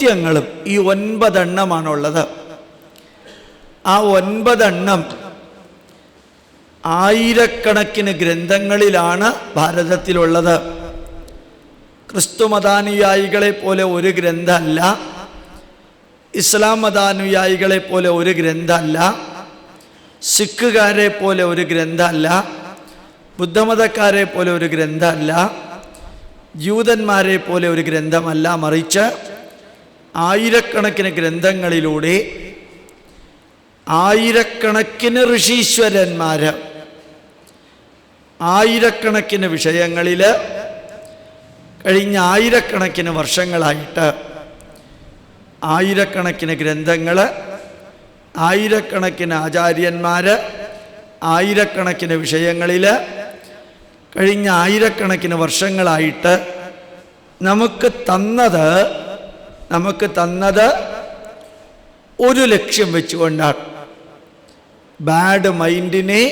സത്യങ്ങളും ഈ 9 എണ്ണമാണുള്ളത്. ആ 9 എണ്ണം ആയിരക്കണക്കിന് ഗ്രന്ഥങ്ങളിലാണ് ഭാരതത്തിലുള്ളത്. ക്രിസ്തു മതാനുയായികളെ പോലെ ഒരു ഗ്രന്ഥമല്ല, ഇസ്ലാം മതാനുയായികളെ പോലെ ഒരു ഗ്രന്ഥമല്ല, സിഖുകാരെ പോലെ ഒരു ഗ്രന്ഥമല്ല, ബുദ്ധമതക്കാരെ പോലെ ഒരു ഗ്രന്ഥമല്ല, ജൂതന്മാരെ പോലെ ഒരു ഗ്രന്ഥമല്ല. മറിച്ച് ആയിരക്കണക്കിന് ഗ്രന്ഥങ്ങളിലൂടെ ആയിരക്കണക്കിന് ഋഷീശ്വരന്മാർ ആയിരക്കണക്കിന് വിഷയങ്ങളിൽ കഴിഞ്ഞ ആയിരക്കണക്കിന് വർഷങ്ങളായിട്ട് ആയിരക്കണക്കിന് ഗ്രന്ഥങ്ങൾ, ആയിരക്കണക്കിന് ആചാര്യന്മാർ ആയിരക്കണക്കിന് വിഷയങ്ങളിൽ കഴിഞ്ഞ ആയിരക്കണക്കിന് വർഷങ്ങളായിട്ട് നമുക്ക് തന്നത് ഒരു ലക്ഷ്യം വെച്ചുകൊണ്ടാണ്. ബാഡ് മൈൻഡിനെ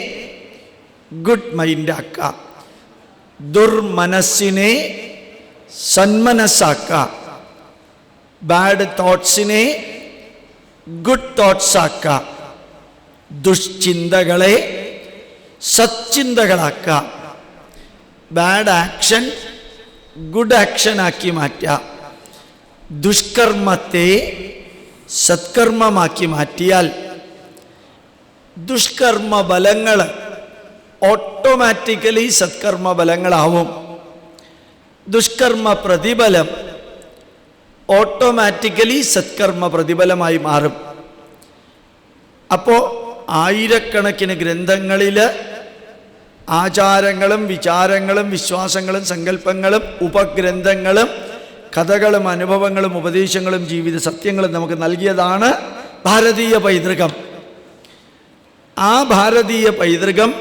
ഗുഡ് മൈൻഡാക്കാം, ദുർമനസ്സിനെ സന്മനസ്സാക്കാം, ബാഡ് തോട്ട്സിനെ ഗുഡ് തോട്ട്സ് ആക്കാം, ദുഷ്ചിന്തകളെ സച്ചിന്തകളാക്കാം, ബാഡ് ആക്ഷൻ ഗുഡ് ആക്ഷനാക്കി മാറ്റാം, ദുഷ്കർമ്മത്തെ സത്കർമ്മമാക്കി മാറ്റിയാൽ ദുഷ്കർമ്മ ബലങ്ങൾ ഓട്ടോമാറ്റിക്കലി സത്കർമ്മ ബലങ്ങളാവും. ദുഷ്കർമ്മ പ്രതിഫലം ഓട്ടോമാറ്റിക്കലി സത്കർമ്മ പ്രതിഫലമായി മാറും. അപ്പോൾ ആയിരക്കണക്കിന് ഗ്രന്ഥങ്ങളിൽ ആചാരങ്ങളും വിചാരങ്ങളും വിശ്വാസങ്ങളും സങ്കല്പങ്ങളും ഉപഗ്രന്ഥങ്ങളും കഥകളും അനുഭവങ്ങളും ഉപദേശങ്ങളും ജീവിത സത്യങ്ങളും നമുക്ക് നൽകിയതാണ് ഭാരതീയ പൈതൃകം. ആ ഭാരതീയ പൈതൃകം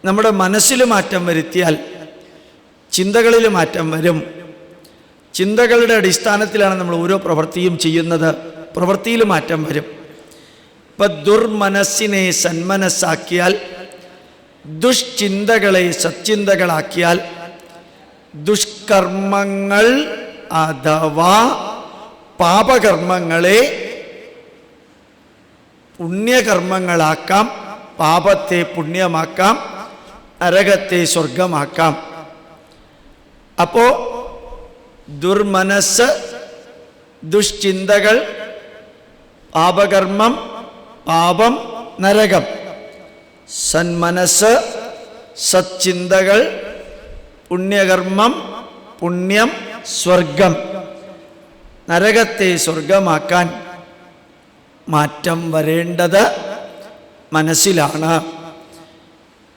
നമ്മുടെ മനസ്സിൽ മാറ്റം വരുത്തിയാൽ ചിന്തകളിൽ മാറ്റം വരും. ചിന്തകളുടെ അടിസ്ഥാനത്തിലാണ് നമ്മൾ ഓരോ പ്രവൃത്തിയും ചെയ്യുന്നത്. പ്രവൃത്തിയിൽ മാറ്റം വരും. ഇപ്പം ദുർമനസ്സിനെ സന്മനസ്സാക്കിയാൽ, ദുഷ്ചിന്തകളെ സച്ചിന്തകളാക്കിയാൽ, ദുഷ്കർമ്മങ്ങൾ അഥവാ പാപകർമ്മങ്ങളെ പുണ്യകർമ്മങ്ങളാക്കാം, പാപത്തെ പുണ്യമാക്കാം, നരകത്തെ സ്വർഗമാക്കാം. അപ്പോൾ ദുർമനസ്, ദുഷ്ചിന്തകൾ, പാപകർമ്മം, പാപം, നരകം. സന്മനസ്, സച്ചിന്തകൾ, പുണ്യകർമ്മം, പുണ്യം, സ്വർഗം. നരകത്തെ സ്വർഗമാക്കാൻ മാറ്റം വരേണ്ടത് മനസ്സിലാണ്.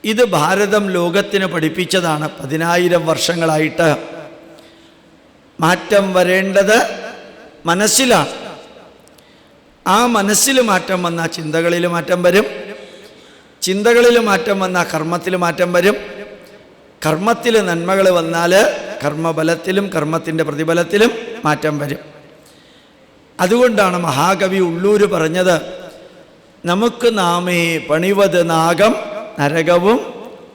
ഇത് ഭാരതം ലോകത്തിന് പഠിപ്പിച്ചതാണ്. 10,000 വർഷങ്ങളായിട്ട് മാറ്റം വരേണ്ടത് മനസ്സിലാണ്. ആ മനസ്സിൽ മാറ്റം വന്നാൽ ചിന്തകളിൽ മാറ്റം വരും, ചിന്തകളിൽ മാറ്റം വന്നാൽ കർമ്മത്തിൽ മാറ്റം വരും, കർമ്മത്തിൽ നന്മകൾ വന്നാൽ കർമ്മബലത്തിലും കർമ്മത്തിൻ്റെ പ്രതിഫലത്തിലും മാറ്റം വരും. അതുകൊണ്ടാണ് മഹാകവി ഉള്ളൂർ പറഞ്ഞത്, നമുക്ക് നാമേ പണിവത് നാഗം നരകവും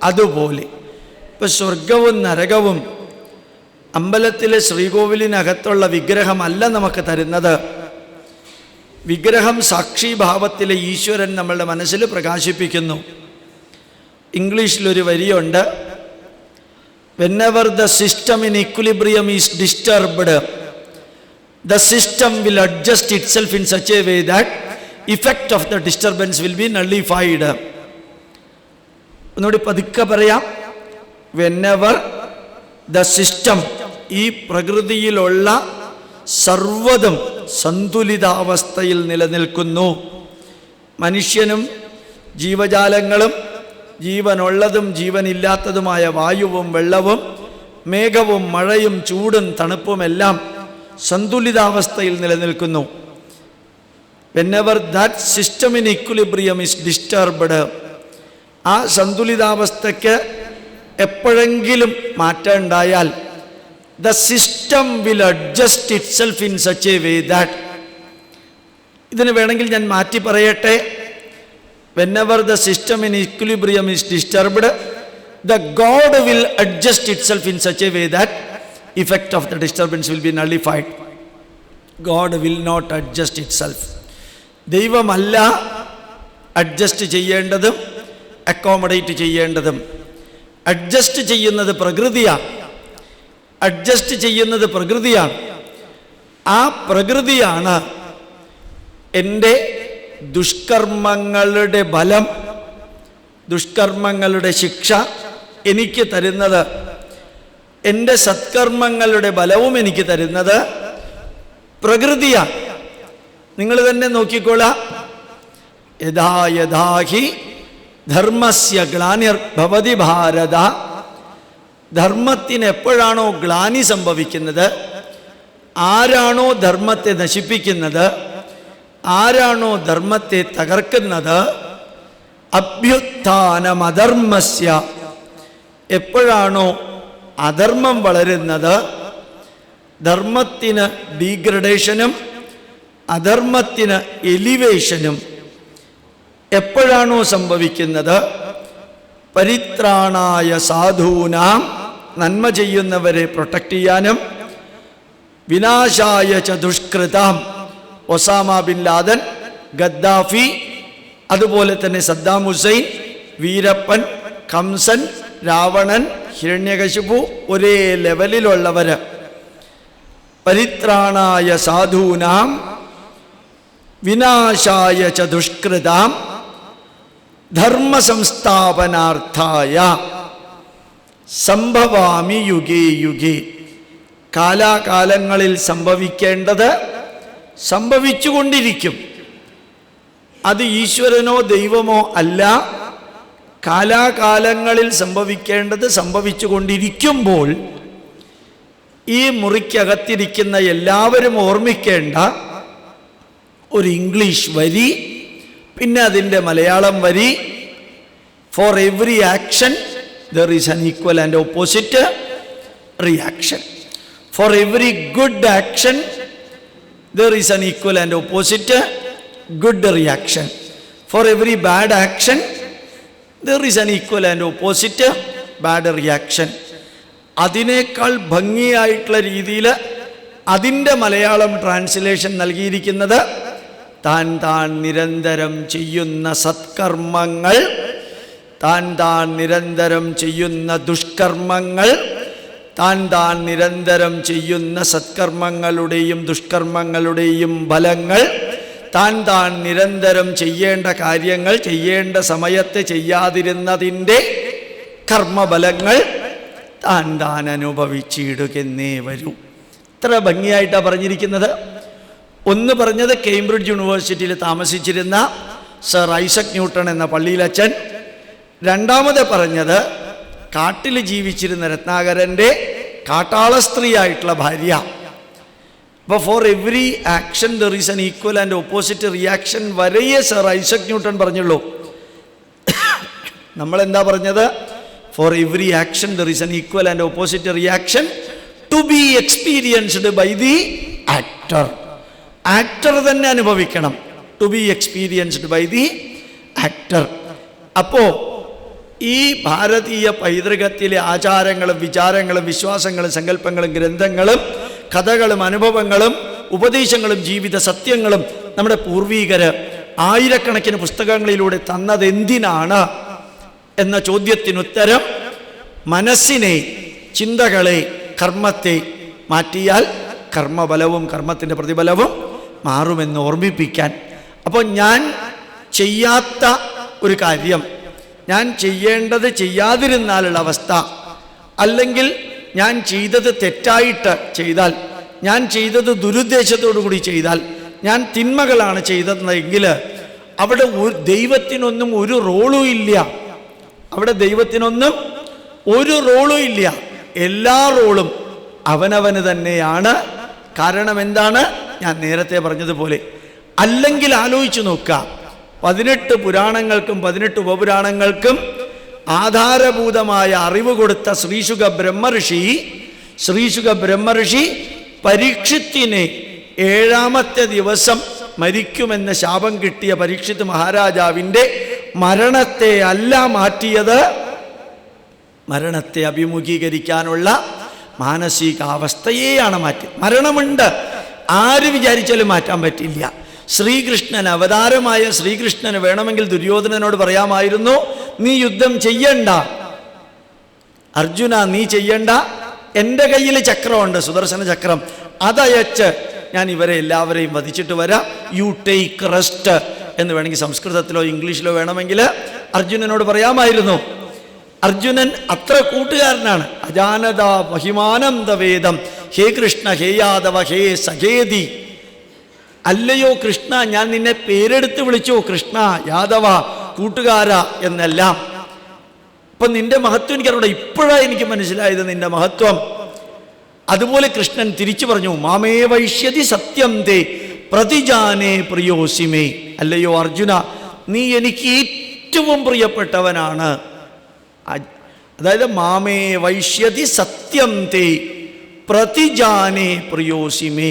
അതുപോലെ. ഇപ്പം സ്വർഗവും നരകവും അമ്പലത്തിലെ ശ്രീകോവിലിനകത്തുള്ള വിഗ്രഹമല്ല നമുക്ക് തരുന്നത്. വിഗ്രഹം സാക്ഷിഭാവത്തിലെ ഈശ്വരൻ നമ്മളുടെ മനസ്സിൽ പ്രകാശിപ്പിക്കുന്നു. ഇംഗ്ലീഷിലൊരു വരിയുണ്ട്, whenever the system in equilibrium is disturbed, the system will adjust itself in such a way that effect of the disturbance will be nullified. ഒന്നുകൂടി പതുക്കെ പറയാം. whenever the system, ഈ പ്രകൃതിയിലുള്ള സർവ്വതും സന്തുലിതാവസ്ഥയിൽ നിലനിൽക്കുന്നു. മനുഷ്യനും ജീവജാലങ്ങളും ജീവനുള്ളതും ജീവനില്ലാത്തതുമായ വായുവും വെള്ളവും മേഘവും മഴയും ചൂടും തണുപ്പുമെല്ലാം സന്തുലിതാവസ്ഥയിൽ നിലനിൽക്കുന്നു. whenever that system in equilibrium is disturbed, ആ സന്തുലിതാവസ്ഥയ്ക്ക് എപ്പോഴെങ്കിലും മാറ്റം ഉണ്ടായാൽ the system will adjust itself in such a way that, ഇതിന് വേണമെങ്കിൽ ഞാൻ മാറ്റി പറയട്ടെ, whenever the system in equilibrium is disturbed, the God will adjust itself in such a way that effect of the disturbance will be nullified. God will not adjust itself. ദൈവമല്ല adjust ചെയ്യേണ്ടതും accommodate ചെയ്യേണ്ടതും. Adjust ചെയ്യുന്നത് പ്രകൃതിയാണ്. Adjust ചെയ്യുന്നത് പ്രകൃതിയാണ്. ആ പ്രകൃതിയാണ് എൻ്റെ ദുഷ്കർമ്മങ്ങളുടെ ബലം, ദുഷ്കർമ്മങ്ങളുടെ ശിക്ഷ എനിക്ക് തരുന്നത്. എൻ്റെ സത്കർമ്മങ്ങളുടെ ബലവും എനിക്ക് തരുന്നത് പ്രകൃതിയാണ്. നിങ്ങൾ തന്നെ നോക്കിക്കോളാം. യഥാ യഥാ ഹി ധർമ്മസ്യ ഗ്ലാനിർഭവതി ഭാരത. ധർമ്മത്തിന് എപ്പോഴാണോ ഗ്ലാനി സംഭവിക്കുന്നത്, ആരാണോ ധർമ്മത്തെ നശിപ്പിക്കുന്നത്, ആരാണോ ധർമ്മത്തെ തകർക്കുന്നത്, അഭ്യുത്ഥാനമധർമ്മസ്യ, എപ്പോഴാണോ അധർമ്മം വളരുന്നത്, ധർമ്മത്തിന് ഡീഗ്രഡേഷനും അധർമ്മത്തിന് എലിവേഷനും എപ്പോഴാണോ സംഭവിക്കുന്നത്, പരിത്രാണായ സാധൂനാം, നന്മ ചെയ്യുന്നവരെ പ്രൊട്ടക്റ്റ് ചെയ്യാനും, വിനാശായ ച ദുഷ്കൃതാം, ഒസാമ ബിൻ ലാദൻ, ഗദ്ദാഫി, അതുപോലെ തന്നെ സദ്ദാം ഹുസൈൻ, വീരപ്പൻ, കംസൻ, രാവണൻ, ഹിരണ്യകശിപു, ഒരേ ലെവലിലുള്ളവർ. പരിത്രാണായ സാധൂനാം വിനാശായ ച ദുഷ്കൃതാം ധർമ്മ സംസ്ഥാപനാർത്ഥായ സംഭവാമി യുഗേ യുഗേ. കാലാകാലങ്ങളിൽ സംഭവിക്കേണ്ടത് സംഭവിച്ചുകൊണ്ടിരിക്കും. അത് ഈശ്വരനോ ദൈവമോ അല്ല. കാലാകാലങ്ങളിൽ സംഭവിക്കേണ്ടത് സംഭവിച്ചുകൊണ്ടിരിക്കുമ്പോൾ ഈ മുറിക്കകത്തിരിക്കുന്ന എല്ലാവരും ഓർമ്മിക്കേണ്ട ഒരു ഇംഗ്ലീഷ് വരി, പിന്നെ അതിൻ്റെ മലയാളം വരി, four every action there is an equal and opposite reaction. For every good action there is an equal and opposite good reaction. For every bad action there is an equal and opposite bad reaction. അതിനേക്കാൾ ഭംഗിയായിട്ടുള്ള രീതിയിൽ അതിൻ്റെ Malayalam translation നൽകിയിരിക്കുന്നത്, താൻ താൻ നിരന്തരം ചെയ്യുന്ന സത്കർമ്മങ്ങൾ, താൻ താൻ നിരന്തരം ചെയ്യുന്ന ദുഷ്കർമ്മങ്ങൾ, താൻ താൻ നിരന്തരം ചെയ്യുന്ന സത്കർമ്മങ്ങളുടെയും ദുഷ്കർമ്മങ്ങളുടെയും ഫലങ്ങൾ, താൻ താൻ നിരന്തരം ചെയ്യേണ്ട കാര്യങ്ങൾ ചെയ്യേണ്ട സമയത്ത് ചെയ്യാതിരുന്നതിൻ്റെ കർമ്മഫലങ്ങൾ താൻ താൻ അനുഭവിച്ചിടുകെന്നേ വരൂ. ഇത്ര ഭംഗിയായിട്ടാണ് പറഞ്ഞിരിക്കുന്നത്. ഒന്ന് പറഞ്ഞത് കേംബ്രിഡ്ജ് യൂണിവേഴ്സിറ്റിയിൽ താമസിച്ചിരുന്ന സർ ഐസക് ന്യൂട്ടൺ എന്ന പള്ളിയിലച്ചൻ. രണ്ടാമത് പറഞ്ഞത് കാട്ടിൽ ജീവിച്ചിരുന്ന രത്നാകരൻ്റെ കാട്ടാള സ്ത്രീയായിട്ടുള്ള ഭാര്യ. അപ്പോൾ for every action there is an equal and opposite reaction വരെയേ സർ ഐസക് ന്യൂട്ടൺ പറഞ്ഞുള്ളൂ. നമ്മളെന്താ പറഞ്ഞത്? For every action there is an equal and opposite reaction to be experienced by the actor. Actor തന്നെ അനുഭവിക്കണം. To be experienced by the actor. അപ്പോൾ ഈ ഭാരതീയ പൈതൃകത്തിലെ ആചാരങ്ങളും വിചാരങ്ങളും വിശ്വാസങ്ങളും സങ്കല്പങ്ങളും ഗ്രന്ഥങ്ങളും കഥകളും അനുഭവങ്ങളും ഉപദേശങ്ങളും ജീവിത സത്യങ്ങളും നമ്മുടെ പൂർവീകർ ആയിരക്കണക്കിന് പുസ്തകങ്ങളിലൂടെ തന്നതെന്തിനാണ് എന്ന ചോദ്യത്തിനുത്തരം മനസ്സിനെ, ചിന്തകളെ, കർമ്മത്തെ മാറ്റിയാൽ കർമ്മഫലവും കർമ്മത്തിൻ്റെ പ്രതിഫലവും മാറുമെന്ന് ഓർമ്മിപ്പിക്കാൻ. അപ്പോൾ ഞാൻ ചെയ്യാത്ത ഒരു കാര്യം, ഞാൻ ചെയ്യേണ്ടത് ചെയ്യാതിരുന്നാലുള്ള അവസ്ഥ, അല്ലെങ്കിൽ ഞാൻ ചെയ്തത് തെറ്റായിട്ട് ചെയ്താൽ, ഞാൻ ചെയ്തത് ദുരുദ്ദേശത്തോടു കൂടി ചെയ്താൽ, ഞാൻ തിന്മകളാണ് ചെയ്തതെങ്കിൽ അവിടെ ദൈവത്തിനൊന്നും ഒരു റോളും ഇല്ല. അവിടെ ദൈവത്തിനൊന്നും ഒരു റോളും ഇല്ല. എല്ലാ റോളും അവനവന് തന്നെയാണ്. കാരണം എന്താണ്? ഞാൻ നേരത്തെ പറഞ്ഞതുപോലെ. അല്ലെങ്കിൽ ആലോചിച്ച് നോക്കുക, 18 പുരാണങ്ങൾക്കും 18 ഉപപുരാണങ്ങൾക്കും ആധാരഭൂതമായ അറിവ് കൊടുത്ത ശ്രീശുക ബ്രഹ്മർഷി പരീക്ഷിത്തിനെ 7ാമത്തെ ദിവസം മരിക്കുമെന്ന് ശാപം കിട്ടിയ പരീക്ഷിത്ത് മഹാരാജാവിൻ്റെ മരണത്തെ അല്ല മാറ്റിയത്, മരണത്തെ അഭിമുഖീകരിക്കാനുള്ള മാനസികാവസ്ഥയെയാണ് മാറ്റിയത്. മരണമുണ്ട്, ആര് വിചാരിച്ചാലും മാറ്റാൻ പറ്റില്ല. ശ്രീകൃഷ്ണൻ, അവതാരമായ ശ്രീകൃഷ്ണന് വേണമെങ്കിൽ ദുര്യോധനനോട് പറയാമായിരുന്നു, നീ യുദ്ധം ചെയ്യണ്ട അർജുന, നീ ചെയ്യണ്ട, എൻ്റെ കയ്യിൽ ചക്രമുണ്ട്, സുദർശന ചക്രം, അതയച്ച് ഞാൻ ഇവരെ എല്ലാവരെയും വധിച്ചിട്ട് വരാം, യു ടേക്ക് റെസ്റ്റ് എന്ന് വേണമെങ്കിൽ സംസ്കൃതത്തിലോ ഇംഗ്ലീഷിലോ വേണമെങ്കിൽ അർജുനനോട് പറയാമായിരുന്നു. അർജുനൻ അത്ര കൂട്ടുകാരനാണ്. അജാനത മഹിമാനന്ദ വേദം, ഹേ കൃഷ്ണ ഹേ യാദവ ഹേ സഖേതി, അല്ലയോ കൃഷ്ണ, ഞാൻ നിന്നെ പേരെടുത്ത് വിളിച്ചു, കൃഷ്ണ, യാദവ, കൂട്ടുകാര എന്നെല്ലാം. അപ്പം നിന്റെ മഹത്വം എനിക്കറിയണ്ട, ഇപ്പോഴാണ് എനിക്ക് മനസ്സിലായത് നിന്റെ മഹത്വം. അതുപോലെ കൃഷ്ണൻ തിരിച്ചു പറഞ്ഞു, മാമേ വൈഷ്യതി സത്യം തേ പ്രതിജാനേ പ്രിയോസിമേ, അല്ലയോ അർജുന, നീ എനിക്ക് ഏറ്റവും പ്രിയപ്പെട്ടവനാണ്. അതായത് മാമേ വൈഷ്യതി സത്യം തേ പ്രതിജാനേ പ്രിയോസിമേ,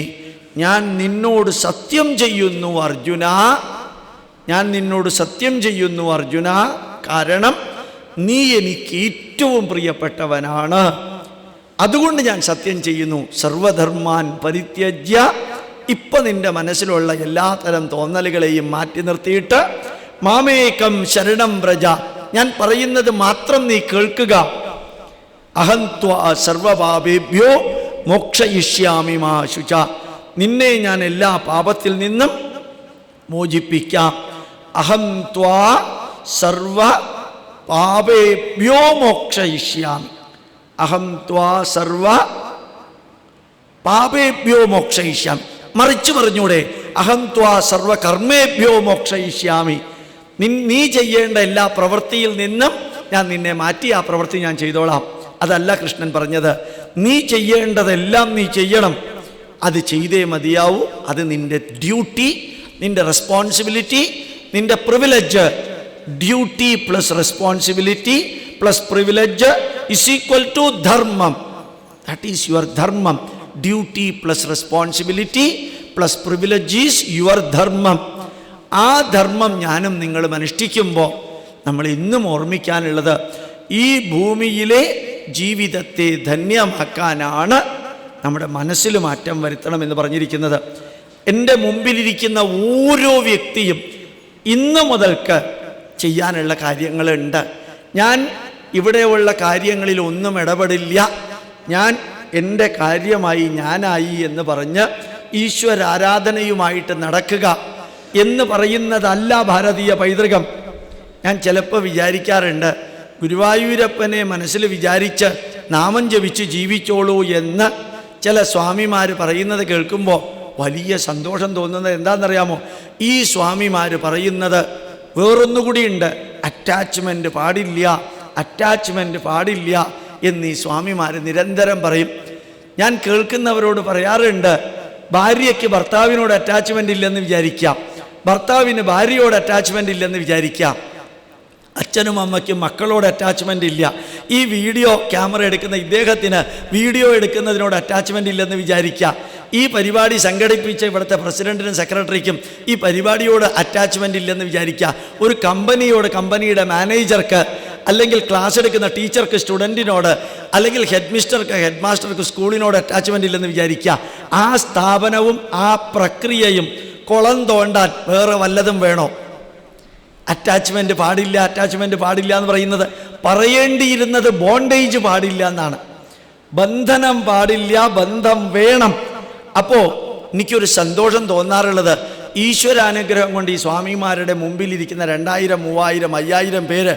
ഞാൻ നിന്നോട് സത്യം ചെയ്യുന്നു അർജുന, ഞാൻ നിന്നോട് സത്യം ചെയ്യുന്നു അർജുന, കാരണം നീ എനിക്ക് ഏറ്റവും പ്രിയപ്പെട്ടവനാണ്, അതുകൊണ്ട് ഞാൻ സത്യം ചെയ്യുന്നു. സർവധർമാൻ പരിത്യജ്യ, ഇപ്പം നിന്റെ മനസ്സിലുള്ള എല്ലാത്തരം തോന്നലുകളെയും മാറ്റി നിർത്തിയിട്ട് മാമേകം ശരണം വ്രജ, ഞാൻ പറയുന്നത് മാത്രം നീ കേൾക്കുക. അഹം ത്വാ സർവപാപേഭ്യോ മോക്ഷയിഷ്യാമി മാ ശുച, നിന്നെ ഞാൻ എല്ലാ പാപത്തിൽ നിന്നും മോചിപ്പിക്കാം. അഹം ത്വാ സർവ പാപേഭ്യോ മോക്ഷയിഷ്യാമി, അഹം ത്വാ സർവ പാപേഭ്യോ മോക്ഷയിഷ്യാമി. മറിച്ചു പറഞ്ഞൂടെ, അഹം ത്വാ സർവ കർമ്മേഭ്യോ മോക്ഷയിഷ്യാമി, നീ ചെയ്യേണ്ട എല്ലാ പ്രവൃത്തിയിൽ നിന്നും ഞാൻ നിന്നെ മാറ്റി ആ പ്രവൃത്തി ഞാൻ ചെയ്തോളാം. അതല്ല കൃഷ്ണൻ പറഞ്ഞത്, നീ ചെയ്യേണ്ടതെല്ലാം നീ ചെയ്യണം, അത് ചെയ്തേ മതിയാവൂ, അത് നിന്റെ ഡ്യൂട്ടി, നിന്റെ റെസ്പോൺസിബിലിറ്റി, നിന്റെ privilege. Duty plus responsibility plus privilege is equal to dharma. That is your dharma. Duty plus responsibility plus privilege is your dharma. ആ ധർമ്മം ഞാനും നിങ്ങളും അനുഷ്ഠിക്കുമ്പോൾ നമ്മൾ ഇന്നും ഓർമ്മിക്കാനുള്ളത്, ഈ ഭൂമിയിലെ ജീവിതത്തെ ധന്യമാക്കാനാണ് നമ്മുടെ മനസ്സിൽ മാറ്റം വരുത്തണമെന്ന് പറഞ്ഞിരിക്കുന്നത്. എൻ്റെ മുമ്പിലിരിക്കുന്ന ഓരോ വ്യക്തിയും ഇന്ന് മുതൽക്ക് ചെയ്യാനുള്ള കാര്യങ്ങളുണ്ട്. ഞാൻ ഇവിടെയുള്ള കാര്യങ്ങളിൽ ഒന്നും ഇടപെടില്ല, ഞാൻ എൻ്റെ കാര്യമായി ഞാനായി എന്ന് പറഞ്ഞ് ഈശ്വരാരാധനയുമായിട്ട് നടക്കുക എന്ന് പറയുന്നതല്ല ഭാരതീയ പൈതൃകം. ഞാൻ ചിലപ്പോൾ വിചാരിക്കാറുണ്ട്, ഗുരുവായൂരപ്പനെ മനസ്സിൽ വിചാരിച്ച് നാമം ജപിച്ച് ജീവിച്ചോളൂ എന്ന് ചില സ്വാമിമാർ പറയുന്നത് കേൾക്കുമ്പോൾ വലിയ സന്തോഷം തോന്നുന്നത് എന്താണെന്നറിയാമോ? ഈ സ്വാമിമാർ പറയുന്നത് വേറൊന്നുകൂടിയുണ്ട്, അറ്റാച്ച്മെൻറ്റ് പാടില്ല, അറ്റാച്ച്മെൻറ്റ് പാടില്ല എന്ന് ഈ സ്വാമിമാർ നിരന്തരം പറയും. ഞാൻ കേൾക്കുന്നവരോട് പറയാറുണ്ട്, ഭാര്യയ്ക്ക് ഭർത്താവിനോട് അറ്റാച്ച്മെൻ്റ് ഇല്ലെന്ന് വിചാരിക്കാം, ഭർത്താവിന് ഭാര്യയോട് അറ്റാച്ച്മെൻ്റ് ഇല്ലെന്ന് വിചാരിക്കാം, അച്ഛനും അമ്മയ്ക്കും മക്കളോട് അറ്റാച്ച്മെൻ്റ് ഇല്ല, ഈ വീഡിയോ ക്യാമറ എടുക്കുന്ന ഇദ്ദേഹത്തിന് വീഡിയോ എടുക്കുന്നതിനോട് അറ്റാച്ച്മെൻ്റ് ഇല്ലെന്ന് വിചാരിക്കാം, ഈ പരിപാടി സംഘടിപ്പിച്ച ഇവിടുത്തെ പ്രസിഡൻറ്റിനും സെക്രട്ടറിക്കും ഈ പരിപാടിയോട് അറ്റാച്ച്മെൻ്റ് ഇല്ലെന്ന് വിചാരിക്കുക, ഒരു കമ്പനിയോട് കമ്പനിയുടെ മാനേജർക്ക്, അല്ലെങ്കിൽ ക്ലാസ് എടുക്കുന്ന ടീച്ചർക്ക് സ്റ്റുഡൻറ്റിനോട്, അല്ലെങ്കിൽ ഹെഡ് മിസ്റ്റർക്ക് ഹെഡ് മാസ്റ്റർക്ക് സ്കൂളിനോട് അറ്റാച്ച്മെൻ്റ് ഇല്ലെന്ന് വിചാരിക്കുക. ആ സ്ഥാപനവും ആ പ്രക്രിയയും കുളം തോണ്ടാൻ വേറെ വല്ലതും വേണോ? അറ്റാച്ച്മെൻറ്റ് പാടില്ല, അറ്റാച്ച്മെൻറ്റ് പാടില്ല എന്ന് പറയുന്നത്, പറയേണ്ടിയിരുന്നത് ബോണ്ടേജ് പാടില്ല എന്നാണ്. ബന്ധനം പാടില്ല, ബന്ധം വേണം. അപ്പോൾ എനിക്കൊരു സന്തോഷം തോന്നാറുള്ളത്, ഈശ്വരാനുഗ്രഹം കൊണ്ട് ഈ സ്വാമിമാരുടെ മുമ്പിലിരിക്കുന്ന 2000, 3000, 5000 പേര്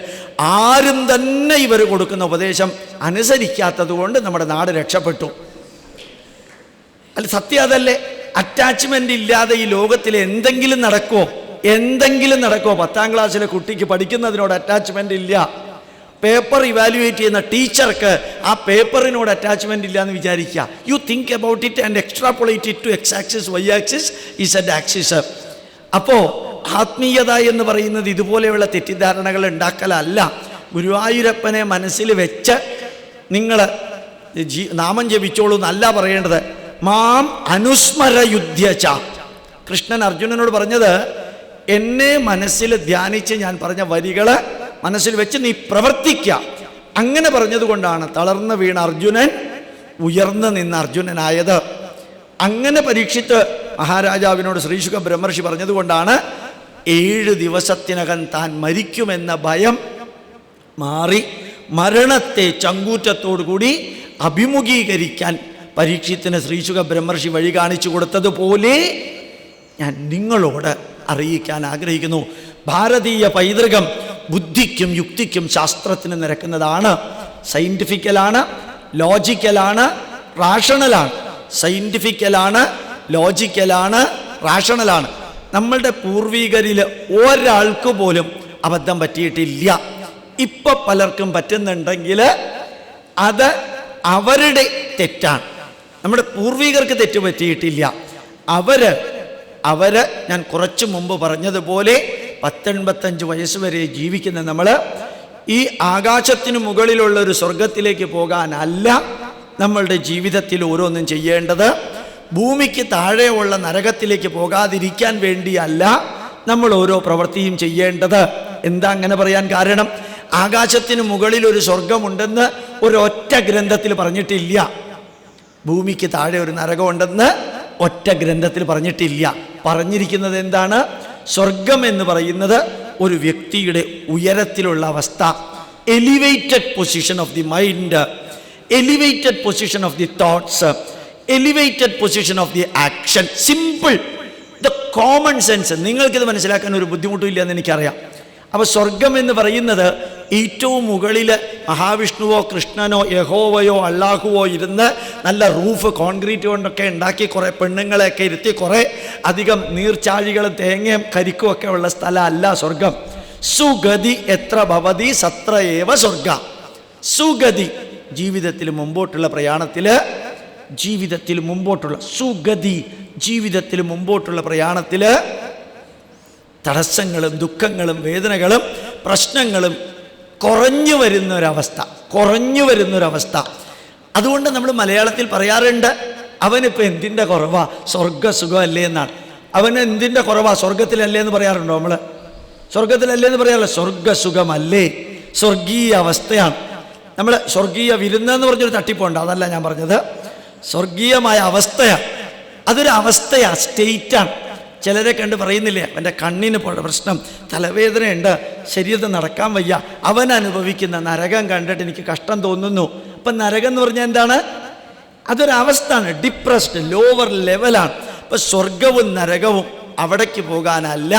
ആരും തന്നെ ഇവർ കൊടുക്കുന്ന ഉപദേശം അനുസരിക്കാത്തത് കൊണ്ട് നമ്മുടെ നാട് രക്ഷപ്പെട്ടു. അല്ല, സത്യം അതല്ലേ? അറ്റാച്ച്മെൻ്റ് ഇല്ലാതെ ഈ ലോകത്തിൽ എന്തെങ്കിലും നടക്കുമോ? എന്തെങ്കിലും നടക്കുമോ? 10ാം ക്ലാസ്സിലെ കുട്ടിക്ക് പഠിക്കുന്നതിനോട് അറ്റാച്ച്മെൻ്റ് ഇല്ല, പേപ്പർ ഇവാലുവേറ്റ് ചെയ്യുന്ന ടീച്ചർക്ക് ആ പേപ്പറിനോട് അറ്റാച്ച്മെൻ്റ് ഇല്ല എന്ന് വിചാരിക്കുക. You think about it and extrapolate it to X axis, Y axis, Z axis. അപ്പോൾ ആത്മീയത എന്ന് പറയുന്നത് ഇതുപോലെയുള്ള തെറ്റിദ്ധാരണകൾ ഉണ്ടാക്കലല്ല. ഗുരുവായൂരപ്പനെ മനസ്സിൽ വെച്ച് നിങ്ങൾ നാമം ജപിച്ചോളൂ എന്നല്ല പറയേണ്ടത്. മാം അനുസ്മര യുദ്ധ്യച. കൃഷ്ണൻ അർജുനനോട് പറഞ്ഞത്, എന്നെ മനസ്സിൽ ധ്യാനിച്ച് ഞാൻ പറഞ്ഞ വരികൾ മനസ്സിൽ വെച്ച് നീ പ്രവർത്തിക്കുക. അങ്ങനെ പറഞ്ഞതുകൊണ്ടാണ് തളർന്നു വീണ അർജുനൻ ഉയർന്നു നിന്ന അർജുനനായത്. അങ്ങനെ പരീക്ഷിത്ത് മഹാരാജാവിനോട് ശ്രീശുക ബ്രഹ്മർഷി പറഞ്ഞതുകൊണ്ടാണ് 7 ദിവസത്തിനകം താൻ മരിക്കുമെന്ന ഭയം മാറി മരണത്തെ ചങ്കൂറ്റത്തോടുകൂടി അഭിമുഖീകരിക്കാൻ പരീക്ഷത്തിന് ശ്രീശുക ബ്രഹ്മർഷി വഴി കാണിച്ചു കൊടുത്തതുപോലെ ഞാൻ നിങ്ങളോട് അറിയിക്കാൻ ആഗ്രഹിക്കുന്നു. ഭാരതീയ പൈതൃകം ബുദ്ധിക്കും യുക്തിക്കും ശാസ്ത്രത്തിന് നിരക്കുന്നതാണ്. സയൻറ്റിഫിക്കലാണ്, ലോജിക്കലാണ്, റാഷണലാണ്. സയൻറ്റിഫിക്കലാണ്, ലോജിക്കലാണ്, റാഷണലാണ്. നമ്മളുടെ പൂർവികരിൽ ഒരാൾക്ക് പോലും അബദ്ധം പറ്റിയിട്ടില്ല. ഇപ്പം പലർക്കും പറ്റുന്നുണ്ടെങ്കിൽ അത് അവരുടെ തെറ്റാണ്. നമ്മുടെ പൂർവികർക്ക് തെറ്റ് പറ്റിയിട്ടില്ല. അവര് ഞാൻ കുറച്ചു മുമ്പ് പറഞ്ഞതുപോലെ 85 വയസ്സ് വരെ ജീവിക്കുന്ന നമ്മൾ ഈ ആകാശത്തിന് മുകളിലുള്ള ഒരു സ്വർഗത്തിലേക്ക് പോകാനല്ല നമ്മളുടെ ജീവിതത്തിൽ ഓരോന്നും ചെയ്യേണ്ടത്. ഭൂമിക്ക് താഴെയുള്ള നരകത്തിലേക്ക് പോകാതിരിക്കാൻ വേണ്ടിയല്ല നമ്മൾ ഓരോ പ്രവൃത്തിയും ചെയ്യേണ്ടത്. എന്താ അങ്ങനെ പറയാൻ കാരണം? ആകാശത്തിന് മുകളിൽ ഒരു സ്വർഗമുണ്ടെന്ന് ഒരൊറ്റ ഗ്രന്ഥത്തിൽ പറഞ്ഞിട്ടില്ല. ഭൂമിക്ക് താഴെ ഒരു നരകമുണ്ടെന്ന് ഒറ്റ ഗ്രന്ഥത്തിൽ പറഞ്ഞിട്ടില്ല. പറഞ്ഞിരിക്കുന്നത് എന്താണ്? സ്വർഗം എന്ന് പറയുന്നത് ഒരു വ്യക്തിയുടെ ഉയരത്തിലുള്ള അവസ്ഥ, elevated position of the mind, elevated position of the thoughts, elevated position of the action. Simple, the common sense. നിങ്ങൾക്കിത് മനസ്സിലാക്കാൻ ഒരു ബുദ്ധിമുട്ടും ഇല്ല എന്ന് എനിക്കറിയാം. അപ്പോൾ സ്വർഗം എന്ന് പറയുന്നത് ഏറ്റവും മുകളിൽ മഹാവിഷ്ണുവോ കൃഷ്ണനോ യഹോവയോ അള്ളാഹുവോ ഇരുന്ന് നല്ല റൂഫ് കോൺക്രീറ്റ് കൊണ്ടൊക്കെ ഉണ്ടാക്കി കുറേ പെണ്ണുങ്ങളെയൊക്കെ ഇരുത്തി കുറേ അധികം നീർച്ചാഴികളും തേങ്ങയും കരിക്കും ഒക്കെ ഉള്ള സ്ഥലമല്ല സ്വർഗം. സുഗതി എത്ര ഭവതി സത്ര ഏവ സ്വർഗ. സുഗതി, ജീവിതത്തിൽ മുമ്പോട്ടുള്ള പ്രയാണത്തിൽ, ജീവിതത്തിൽ മുമ്പോട്ടുള്ള സുഗതി, ജീവിതത്തിൽ മുമ്പോട്ടുള്ള പ്രയാണത്തിൽ തടസ്സങ്ങളും ദുഃഖങ്ങളും വേദനകളും പ്രശ്നങ്ങളും കുറഞ്ഞു വരുന്നൊരവസ്ഥ. അതുകൊണ്ട് നമ്മൾ മലയാളത്തിൽ പറയാറുണ്ട്, അവനിപ്പോൾ എന്തിൻ്റെ കുറവാ, സ്വർഗസുഖമല്ലേ എന്നാണ്. അവന് എന്തിൻ്റെ കുറവാ, സ്വർഗത്തിലല്ലേ എന്ന് പറയാറുണ്ടോ? നമ്മൾ സ്വർഗത്തിലല്ലേ എന്ന് പറയാറില്ല. സ്വർഗസുഖമല്ലേ, സ്വർഗീയ അവസ്ഥയാണ്. നമ്മൾ സ്വർഗീയ വിരുന്നെന്ന് പറഞ്ഞൊരു തട്ടിപ്പുണ്ട്, അതല്ല ഞാൻ പറഞ്ഞത്. സ്വർഗീയമായ അവസ്ഥയാണ്. അതൊരു അവസ്ഥയാണ്, സ്റ്റേറ്റാണ്. ചിലരെ കണ്ട് പറയുന്നില്ലേ, അവൻ്റെ കണ്ണിന് പ്രശ്നം, തലവേദനയുണ്ട്, ശരീരത്തിൽ നടക്കാൻ വയ്യ, അവൻ അനുഭവിക്കുന്ന നരകം കണ്ടിട്ട് എനിക്ക് കഷ്ടം തോന്നുന്നു. അപ്പം നരകം എന്ന് പറഞ്ഞാൽ എന്താണ്? അതൊരവസ്ഥയാണ്, ഡിപ്രസ്ഡ്, ലോവർ ലെവലാണ്. അപ്പം സ്വർഗവും നരകവും അവിടേക്ക് പോകാനല്ല,